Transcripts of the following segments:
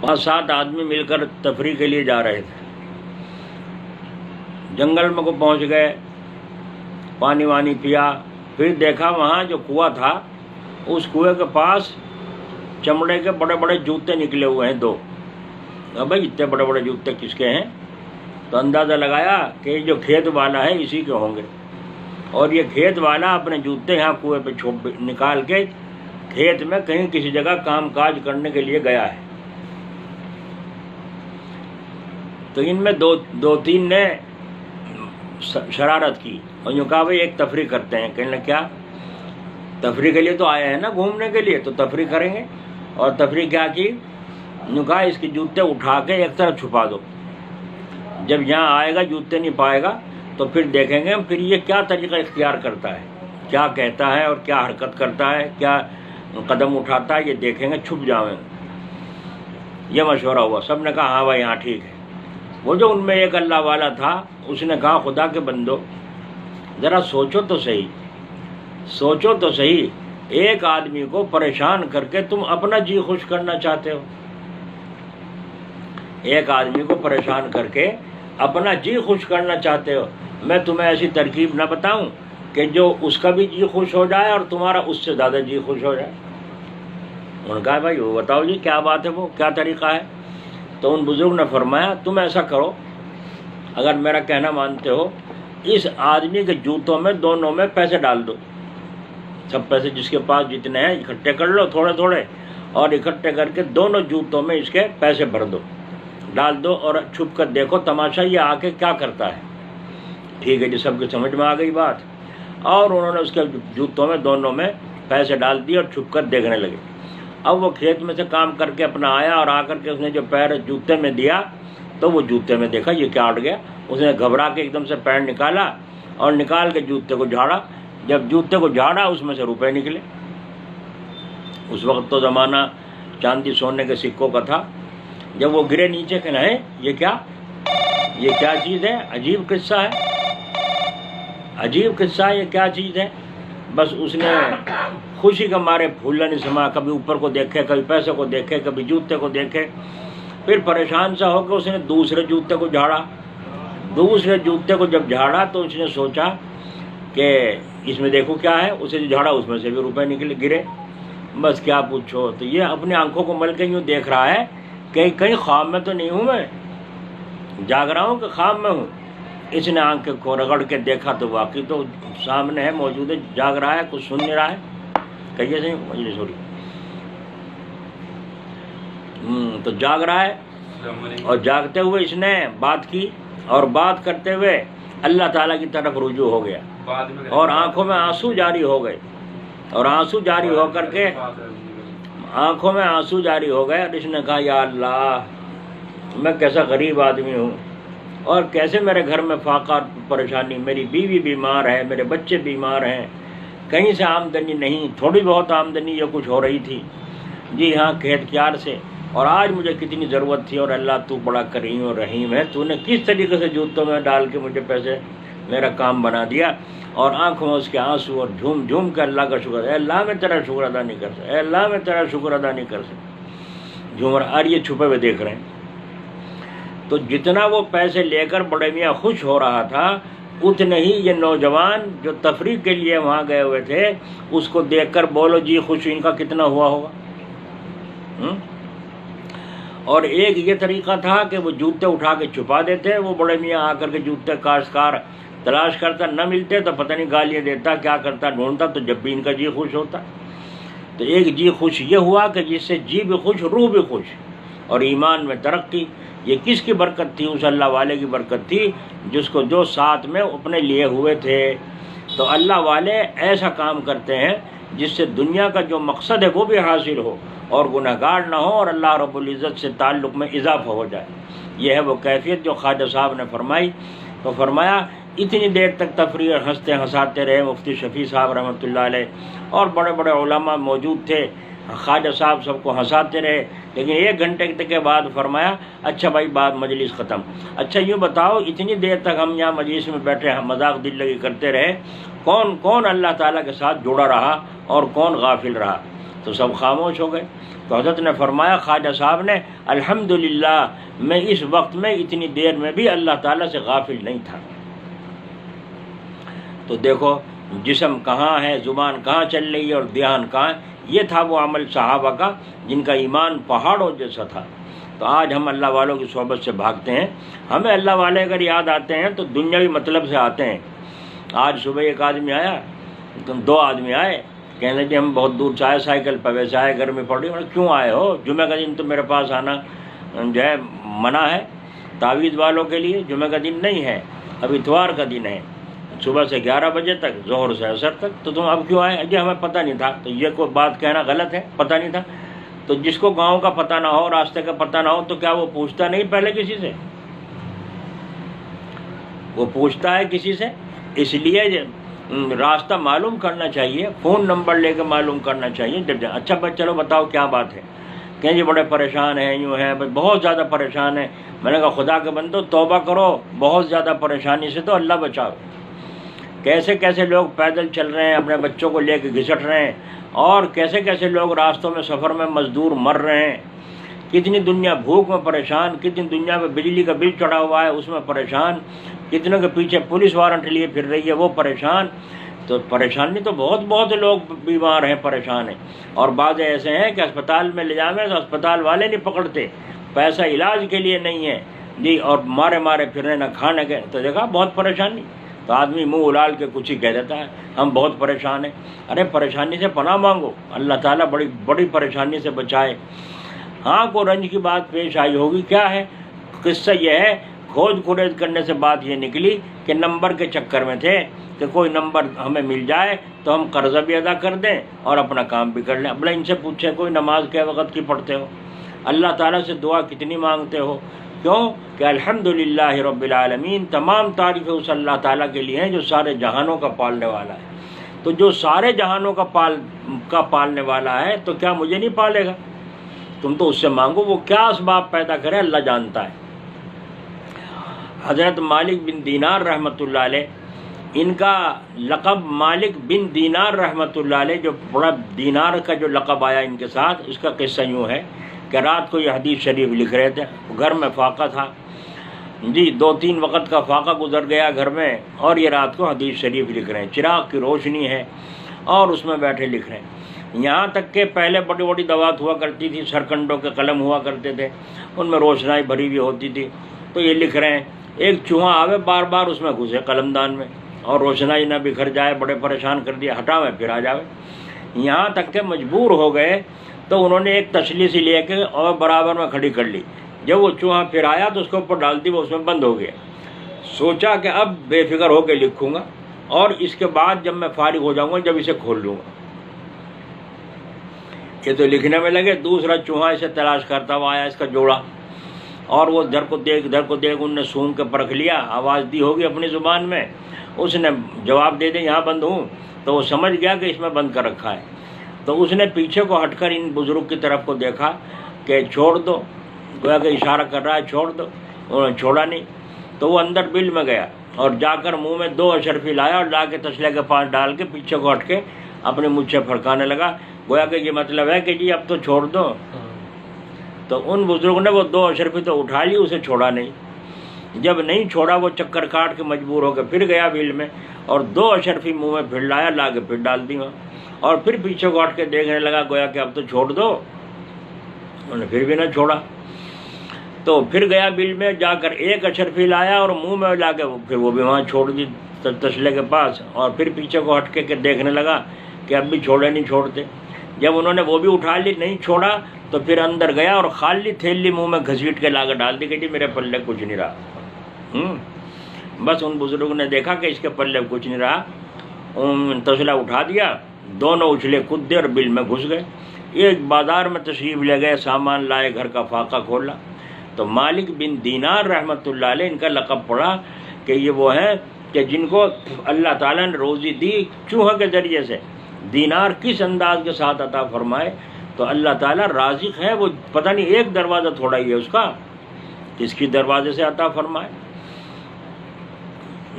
5-7 آدمی مل کر تفریح کے لیے جا رہے تھے، جنگل میں کو پہنچ گئے، پانی وانی پیا، پھر دیکھا وہاں جو کنواں تھا اس کنویں کے پاس چمڑے کے بڑے بڑے جوتے نکلے ہوئے ہیں 2۔ اب بھائی اتنے بڑے بڑے جوتے کس کے ہیں؟ تو اندازہ لگایا کہ یہ جو کھیت والا ہے اسی کے ہوں گے، اور یہ کھیت والا اپنے جوتے یہاں کنویں پہ نکال کے کھیت میں کہیں کسی جگہ کام کاج کرنے کے لیے گیا ہے۔ تو ان میں دو تین نے شرارت کی اور یوں کہا بھائی ایک تفریح کرتے ہیں۔ کہنے لگے کیا تفریح کے لیے؟ تو آئے ہیں نا گھومنے کے لیے، تو تفریح کریں گے۔ اور تفریح کیا کی؟ یوں کہا اس کے جوتے اٹھا کے ایک طرف چھپا دو، جب یہاں آئے گا جوتے نہیں پائے گا تو پھر دیکھیں گے پھر یہ کیا طریقہ اختیار کرتا ہے، کیا کہتا ہے اور کیا حرکت کرتا ہے، کیا قدم اٹھاتا ہے، یہ دیکھیں گے، چھپ جاؤیں۔ یہ مشورہ ہوا، سب نے کہا ہاں بھائی ہاں ٹھیک ہے۔ وہ جو ان میں ایک اللہ والا تھا اس نے کہا خدا کے بندو ذرا سوچو تو صحیح، سوچو تو صحیح، ایک آدمی کو پریشان کر کے تم اپنا جی خوش کرنا چاہتے ہو؟ ایک آدمی کو پریشان کر کے اپنا جی خوش کرنا چاہتے ہو؟ میں تمہیں ایسی ترکیب نہ بتاؤں کہ جو اس کا بھی جی خوش ہو جائے اور تمہارا اس سے زیادہ جی خوش ہو جائے؟ انہوں نے کہا بھائی وہ بتاؤ جی کیا بات ہے، وہ کیا طریقہ ہے؟ تو ان بزرگ نے فرمایا تم ایسا کرو، اگر میرا کہنا مانتے ہو، اس آدمی کے جوتوں میں دونوں میں پیسے ڈال دو، سب پیسے جس کے پاس جتنے ہیں اکٹھے کر لو تھوڑے تھوڑے، اور اکٹھے کر کے دونوں جوتوں میں اس کے پیسے بھر دو، ڈال دو، اور چھپ کر دیکھو تماشا یہ آ کے کیا کرتا ہے۔ ٹھیک ہے جی، سب کی سمجھ میں آ گئی بات، اور انہوں نے اس کے جوتوں میں دونوں میں پیسے ڈال دیے اور چھپ کر دیکھنے لگے۔ اب وہ کھیت میں سے کام کر کے اپنا آیا اور آ کر کے اس نے جو پیر جوتے میں دیا تو وہ جوتے میں دیکھا یہ کیا اٹ گیا۔ اس نے گھبرا کے ایک دم سے پیر نکالا اور نکال کے جوتے کو جھاڑا، جب جوتے کو جھاڑا اس میں سے روپے نکلے۔ اس وقت تو زمانہ چاندی سونے کے سکوں کا تھا۔ جب وہ گرے نیچے کہ نہیں یہ کیا چیز ہے؟ عجیب قصہ ہے، عجیب قصہ ہے، یہ کیا چیز ہے؟ بس اس نے خوشی کے مارے پھولنا نہیں سما، کبھی اوپر کو دیکھے، کبھی پیسے کو دیکھے، کبھی جوتے کو دیکھے۔ پھر پریشان سا ہو کے اس نے دوسرے جوتے کو جھاڑا۔ دوسرے جوتے کو جب جھاڑا تو اس نے سوچا کہ اس میں دیکھو کیا ہے، اسے جو جھاڑا اس میں سے بھی روپے نکلے گرے۔ بس کیا پوچھو، تو یہ اپنی آنکھوں کو مل کے یوں دیکھ رہا ہے کہ کہیں خواب میں تو نہیں ہوں، میں جاگ رہا ہوں کہ خواب میں ہوں۔ اس نے آنکھ کو رگڑ کے دیکھا تو واقعی تو سامنے ہے، موجود ہے، جاگ رہا ہے، کچھ سن نہیں رہا ہے۔ کہیے صحیح مجلس ہو رہی، تو جاگ رہا ہے، اور جاگتے ہوئے اس نے بات کی، اور بات کرتے ہوئے اللہ تعالیٰ کی طرف رجوع ہو گیا، اور آنکھوں میں آنسو جاری ہو گئے، اور آنسو جاری ہو کر کے آنکھوں میں آنسو جاری ہو گئے، اور اس نے کہا یا اللہ میں کیسا غریب آدمی ہوں، اور کیسے میرے گھر میں فاقہ پریشانی، میری بیوی بیمار ہے، میرے بچے بیمار ہیں، کہیں سے آمدنی نہیں، تھوڑی بہت آمدنی یہ کچھ ہو رہی تھی جی ہاں کھیت کیار سے، اور آج مجھے کتنی ضرورت تھی، اور اللہ تو بڑا کریم اور رحیم ہے، تو نے کس طریقے سے جوتوں میں ڈال کے مجھے پیسے میرا کام بنا دیا۔ اور آنکھوں میں اس کے آنسو، اور جھوم جھوم کے اللہ کا شکر، اے اللہ میں تیرا شکر ادا نہیں کر سکتا، اے اللہ میں تیرا شکر ادا نہیں کر سکتا، جھوم رہا، اور یہ چھپے ہوئے دیکھ رہے ہیں۔ تو جتنا وہ پیسے لے کر بڑے میاں خوش ہو رہا تھا، اتنے ہی یہ نوجوان جو تفریح کے لیے وہاں گئے ہوئے تھے اس کو دیکھ کر بولو جی خوش ان کا کتنا ہوا ہوگا۔ اور ایک یہ طریقہ تھا کہ وہ جوتے اٹھا کے چھپا دیتے، وہ بڑے میاں آ کر کے جوتے کاشتکار تلاش کرتا، نہ ملتے تو پتہ نہیں گالیاں دیتا، کیا کرتا، ڈھونڈتا، تو جب بھی ان کا جی خوش ہوتا۔ تو ایک جی خوش یہ ہوا کہ جس سے جی بھی خوش، روح بھی خوش، اور ایمان میں ترقی۔ یہ کس کی برکت تھی؟ اس اللہ والے کی برکت تھی جس کو جو ساتھ میں اپنے لیے ہوئے تھے۔ تو اللہ والے ایسا کام کرتے ہیں جس سے دنیا کا جو مقصد ہے وہ بھی حاصل ہو، اور گنہگار نہ ہو، اور اللہ رب العزت سے تعلق میں اضافہ ہو جائے۔ یہ ہے وہ کیفیت جو خواجہ صاحب نے فرمائی۔ تو فرمایا اتنی دیر تک تفریح ہنستے ہنساتے رہے مفتی شفیع صاحب رحمۃ اللہ علیہ، اور بڑے بڑے علماء موجود تھے، خواجہ صاحب سب کو ہنساتے رہے، لیکن 1 گھنٹے کے بعد فرمایا اچھا بھائی بات مجلس ختم، اچھا یوں بتاؤ اتنی دیر تک ہم یہاں مجلس میں بیٹھے ہم مذاق دل لگی کرتے رہے، کون کون اللہ تعالیٰ کے ساتھ جڑا رہا اور کون غافل رہا؟ تو سب خاموش ہو گئے. تو حضرت نے فرمایا خواجہ صاحب نے الحمدللہ میں اس وقت میں اتنی دیر میں بھی اللہ تعالیٰ سے غافل نہیں تھا. تو دیکھو جسم کہاں ہے، زبان کہاں چل رہی ہے اور دھیان کہاں ہے. یہ تھا وہ عمل صحابہ کا جن کا ایمان پہاڑوں جیسا تھا. تو آج ہم اللہ والوں کی صحبت سے بھاگتے ہیں. ہمیں اللہ والے اگر یاد آتے ہیں تو دنیاوی مطلب سے آتے ہیں. آج صبح ایک آدمی آیا، دو آدمی آئے، کہنے کہ ہم بہت دور سے آئے، سائیکل پہ ویسے آئے، گرمی پڑ رہی ہے. کیوں آئے ہو؟ جمعہ کا دن تو میرے پاس آنا جو ہے منع ہے تعویذ والوں کے لیے. جمعہ کا دن نہیں ہے، اب اتوار کا دن ہے، صبح سے 11 بجے تک، ظہر سے عصر تک. تو تم اب کیوں آئے؟ جی ہمیں پتہ نہیں تھا. تو یہ کوئی بات کہنا غلط ہے، پتہ نہیں تھا. تو جس کو گاؤں کا پتہ نہ ہو، راستے کا پتہ نہ ہو، تو کیا وہ پوچھتا نہیں پہلے کسی سے؟ وہ پوچھتا ہے کسی سے. اس لیے راستہ معلوم کرنا چاہیے، فون نمبر لے کے معلوم کرنا چاہیے. اچھا بھائی چلو بتاؤ کیا بات ہے؟ کہ جی بڑے پریشان ہیں، یوں ہیں، بہت زیادہ پریشان ہیں. میں نے کہا خدا کے بندو توبہ کرو، بہت زیادہ پریشانی سے تو اللہ بچاؤ. کیسے کیسے لوگ پیدل چل رہے ہیں، اپنے بچوں کو لے کے گھسٹ رہے ہیں، اور کیسے کیسے لوگ راستوں میں سفر میں مزدور مر رہے ہیں. کتنی دنیا بھوک میں پریشان، کتنی دنیا میں بجلی کا بل چڑھا ہوا ہے اس میں پریشان، کتنوں کے پیچھے پولیس وارنٹ لیے پھر رہی ہے وہ پریشان. تو پریشانی تو بہت لوگ بیمار ہیں، پریشان ہیں. اور بعض ایسے ہیں کہ اسپتال میں لے جاویں تو اسپتال والے نہیں پکڑتے، پیسہ علاج کے لیے نہیں ہے جی، اور مارے پھر رہے نہ کھانے کے. تو دیکھا بہت پریشانی. تو آدمی منہ اڑال کے کچھ ہی کہہ دیتا ہے ہم بہت پریشان ہیں. ارے پریشانی سے پناہ مانگو، اللہ تعالیٰ بڑی پریشانی سے بچائے. ہاں کو رنج کی بات پیش آئی ہوگی. کیا ہے قصہ؟ یہ ہے کھوج کھریز کرنے سے بات یہ نکلی کہ نمبر کے چکر میں تھے کہ کوئی نمبر ہمیں مل جائے تو ہم قرضہ بھی ادا کر دیں اور اپنا کام بھی کر لیں. اب ان سے پوچھے کوئی نماز کے وقت کی پڑھتے ہو؟ اللہ تعالیٰ سے دعا کتنی مانگتے ہو؟ کیوں کہ الحمدللہ رب العالمین، تمام تعریفیں اس اللہ تعالیٰ کے لیے ہیں جو سارے جہانوں کا پالنے والا ہے. تو جو سارے جہانوں کا پالنے والا ہے تو کیا مجھے نہیں پالے گا؟ تم تو اس سے مانگو، وہ کیا اسباب پیدا کرے اللہ جانتا ہے. حضرت مالک بن دینار رحمۃ اللہ علیہ، ان کا لقب مالک بن دینار رحمۃ اللہ علیہ، جو بڑا دینار کا جو لقب آیا ان کے ساتھ، اس کا قصہ یوں ہے کہ رات کو یہ حدیث شریف لکھ رہے تھے. گھر میں فاقہ تھا جی، 2-3 وقت کا فاقہ گزر گیا گھر میں، اور یہ رات کو حدیث شریف لکھ رہے ہیں. چراغ کی روشنی ہے اور اس میں بیٹھے لکھ رہے ہیں. یہاں تک کہ پہلے بڑی دوات ہوا کرتی تھی، سرکنڈوں کے قلم ہوا کرتے تھے، ان میں روشنائی بھری ہوئی ہوتی تھی. تو یہ لکھ رہے ہیں، ایک چوہا آوے بار اس میں گھسے قلم دان میں، اور روشنائی نہ بکھر جائے، بڑے پریشان کر دیا، ہٹاوے پھر آ جاوے. یہاں تک کہ مجبور ہو گئے تو انہوں نے ایک تسلی سی لے کے اور برابر میں کھڑی کر لی. جب وہ چوہا پھر آیا تو اس کے اوپر ڈال دی، وہ اس میں بند ہو گیا. سوچا کہ اب بے فکر ہو کے لکھوں گا، اور اس کے بعد جب میں فارغ ہو جاؤں گا جب اسے کھول لوں گا. یہ تو لکھنے میں لگے. دوسرا چوہا اسے تلاش کرتا ہوا آیا، اس کا جوڑا، اور وہ در کو دیکھ ان نے سونگ کے پرکھ لیا، آواز دی ہوگی اپنی زبان میں، اس نے جواب دے دیا یہاں بند ہوں. تو وہ سمجھ گیا کہ اس میں بند کر رکھا ہے. تو اس نے پیچھے کو ہٹ کر ان بزرگ کی طرف کو دیکھا کہ چھوڑ دو، گویا کہ اشارہ کر رہا ہے چھوڑ دو. انہوں نے چھوڑا نہیں. تو وہ اندر بل میں گیا اور جا کر منہ میں 2 اشرفی لایا اور لا کے تسلے کے پاس ڈال کے پیچھے کو ہٹ کے اپنے مجھ سے پھڑکانے لگا، گویا کہ یہ مطلب ہے کہ جی اب تو چھوڑ دو. تو ان بزرگوں نے وہ 2 اشرفی تو اٹھا لی، اسے چھوڑا نہیں. جب نہیں چھوڑا وہ چکر کاٹ کے مجبور ہو کے پھر گیا بل میں اور 2 اشرفی منہ میں پھر لایا، لا کے پھر ڈال دی وہاں، اور پھر پیچھے کو ہٹ کے دیکھنے لگا، گویا کہ اب تو چھوڑ دو. انہوں نے پھر بھی نہ چھوڑا. تو پھر گیا بل میں، جا کر 1 اشرفی لایا اور منہ میں لا کے پھر وہ بھی وہاں چھوڑ دی تسلے کے پاس، اور پھر پیچھے کو ہٹ کے دیکھنے لگا کہ اب بھی چھوڑے نہیں چھوڑتے. جب انہوں نے وہ بھی اٹھا لی، نہیں چھوڑا، تو پھر اندر گیا اور خالی تھیلی منہ میں گھسیٹ کے لا کے ڈال دی کہ جی میرے پلے کچھ نہیں رہا. بس ان بزرگوں نے دیکھا کہ اس کے پلے کچھ نہیں رہا، تسلا اٹھا دیا، دونوں اچھلے کودے اور بل میں گھس گئے. ایک بازار میں تشریف لے گئے، سامان لائے، گھر کا فاقہ کھولا. تو مالک بن دینار رحمۃ اللہ علیہ، ان کا لقب پڑا کہ یہ وہ ہیں کہ جن کو اللہ تعالیٰ نے روزی دی چوہے کے ذریعے سے. دینار کس انداز کے ساتھ عطا فرمائے. تو اللہ تعالیٰ رازق ہے، وہ پتہ نہیں ایک دروازہ تھوڑا ہی ہے اس کا، کس کی دروازے سے عطا فرمائے.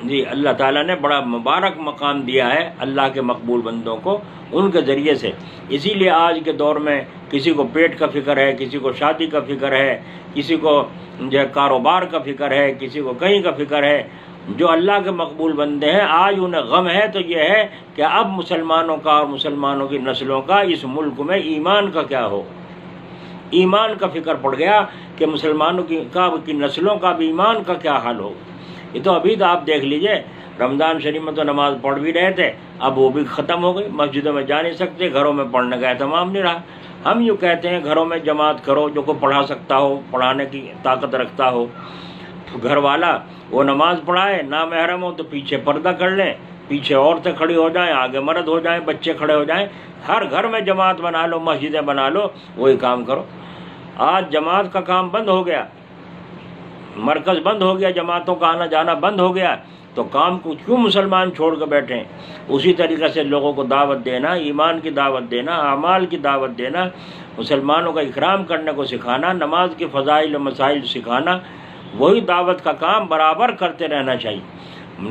جی اللہ تعالیٰ نے بڑا مبارک مقام دیا ہے اللہ کے مقبول بندوں کو ان کے ذریعے سے. اسی لیے آج کے دور میں کسی کو پیٹ کا فکر ہے، کسی کو شادی کا فکر ہے، کسی کو جو ہے کاروبار کا فکر ہے، کسی کو کہیں کا فکر ہے. جو اللہ کے مقبول بندے ہیں آج انہیں غم ہے تو یہ ہے کہ اب مسلمانوں کا اور مسلمانوں کی نسلوں کا اس ملک میں ایمان کا کیا ہو. ایمان کا فکر پڑ گیا کہ مسلمانوں کی نسلوں کا بھی ایمان کا کیا حال ہو. یہ تو ابھی تو آپ دیکھ لیجئے، رمضان شریف میں تو نماز پڑھ بھی رہے تھے، اب وہ بھی ختم ہو گئی. مسجدوں میں جا نہیں سکتے، گھروں میں پڑھنے کا اہتمام نہیں رہا. ہم یوں کہتے ہیں گھروں میں جماعت کرو، جو کوئی پڑھا سکتا ہو، پڑھانے کی طاقت رکھتا ہو تو گھر والا وہ نماز پڑھائے، نامحرم ہو تو پیچھے پردہ کر لیں، پیچھے عورتیں کھڑی ہو جائیں، آگے مرد ہو جائیں، بچے کھڑے ہو جائیں. ہر گھر میں جماعت بنا لو، مسجدیں بنا لو، وہی کام کرو. آج جماعت کا کام بند ہو گیا، مرکز بند ہو گیا، جماعتوں کا آنا جانا بند ہو گیا، تو کام کو کیوں مسلمان چھوڑ کے بیٹھے ہیں؟ اسی طریقے سے لوگوں کو دعوت دینا، ایمان کی دعوت دینا، اعمال کی دعوت دینا، مسلمانوں کا اکرام کرنے کو سکھانا، نماز کے فضائل و مسائل سکھانا، وہی دعوت کا کام برابر کرتے رہنا چاہیے.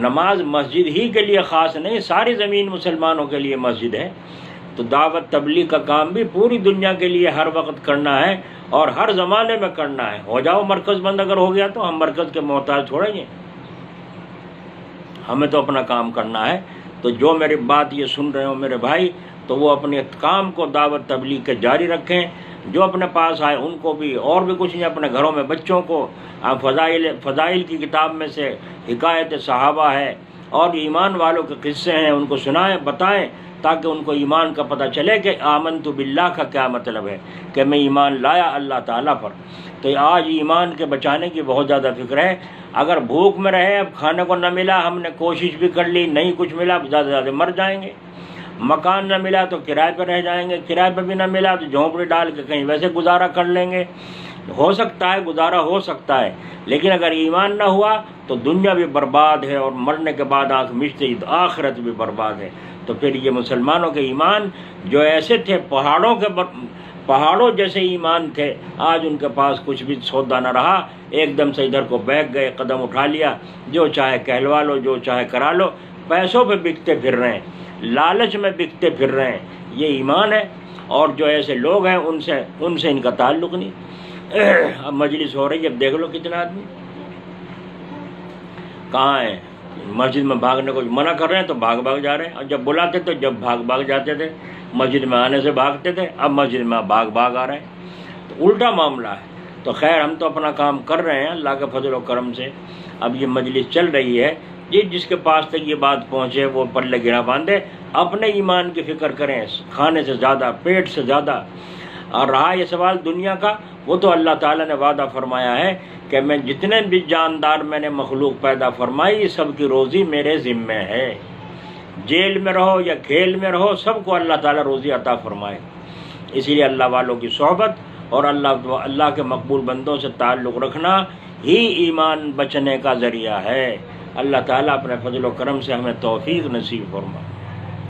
نماز مسجد ہی کے لیے خاص نہیں، ساری زمین مسلمانوں کے لیے مسجد ہے. تو دعوت تبلیغ کا کام بھی پوری دنیا کے لیے ہر وقت کرنا ہے اور ہر زمانے میں کرنا ہے. ہو جاؤ مرکز بند اگر ہو گیا تو ہم مرکز کے محتاج چھوڑیں گے، ہمیں تو اپنا کام کرنا ہے. تو جو میری بات یہ سن رہے ہو میرے بھائی، تو وہ اپنے کام کو دعوت تبلیغ کے جاری رکھیں. جو اپنے پاس آئے ان کو بھی، اور بھی کچھ نہیں، اپنے گھروں میں بچوں کو فضائل کی کتاب میں سے حکایت صحابہ ہے اور ایمان والوں کے قصے ہیں، ان کو سنائیں، بتائیں، تاکہ ان کو ایمان کا پتہ چلے کہ آمنت باللہ کا کیا مطلب ہے، کہ میں ایمان لایا اللہ تعالیٰ پر. تو آج ایمان کے بچانے کی بہت زیادہ فکر ہے. اگر بھوک میں رہے، اب کھانے کو نہ ملا، ہم نے کوشش بھی کر لی، نہیں کچھ ملا، زیادہ سے زیادہ مر جائیں گے. مکان نہ ملا تو کرائے پہ رہ جائیں گے، کرائے پہ بھی نہ ملا تو جھونپڑی ڈال کے کہیں ویسے گزارا کر لیں گے. ہو سکتا ہے گزارا ہو سکتا ہے، لیکن اگر ایمان نہ ہوا تو دنیا بھی برباد ہے، اور مرنے کے بعد آنکھ مچتے ہی آخرت بھی برباد ہے. تو پھر یہ مسلمانوں کے ایمان جو ایسے تھے پہاڑوں جیسے ایمان تھے، آج ان کے پاس کچھ بھی سودا نہ رہا، ایک دم سے ادھر کو بیٹھ گئے، قدم اٹھا لیا، جو چاہے کہلوا لو، جو چاہے کرا لو، پیسوں پہ بکتے پھر رہے ہیں، لالچ میں بکتے پھر رہے ہیں. یہ ایمان ہے. اور جو ایسے لوگ ہیں ان سے ان کا تعلق نہیں. اب مجلس ہو رہی ہے، اب دیکھ لو کتنا آدمی کہاں ہیں. مسجد میں بھاگنے کو منع کر رہے ہیں تو بھاگ جا رہے ہیں، اور جب بلاتے تو جب بھاگ جاتے تھے. مسجد میں آنے سے بھاگتے تھے، اب مسجد میں بھاگ آ رہے ہیں. تو الٹا معاملہ ہے. تو خیر ہم تو اپنا کام کر رہے ہیں اللہ کے فضل و کرم سے. اب یہ مجلس چل رہی ہے، جس کے پاس تک یہ بات پہنچے وہ پلے گرا باندھے، اپنے ایمان کی فکر کریں، کھانے سے زیادہ، پیٹ سے زیادہ. اور رہا یہ سوال دنیا کا، وہ تو اللہ تعالیٰ نے وعدہ فرمایا ہے کہ میں جتنے بھی جاندار میں نے مخلوق پیدا فرمائی، سب کی روزی میرے ذمے ہے. جیل میں رہو یا کھیل میں رہو، سب کو اللہ تعالیٰ روزی عطا فرمائے. اسی لیے اللہ والوں کی صحبت اور اللہ کے مقبول بندوں سے تعلق رکھنا ہی ایمان بچنے کا ذریعہ ہے. اللہ تعالیٰ اپنے فضل و کرم سے ہمیں توفیق نصیب فرمائے.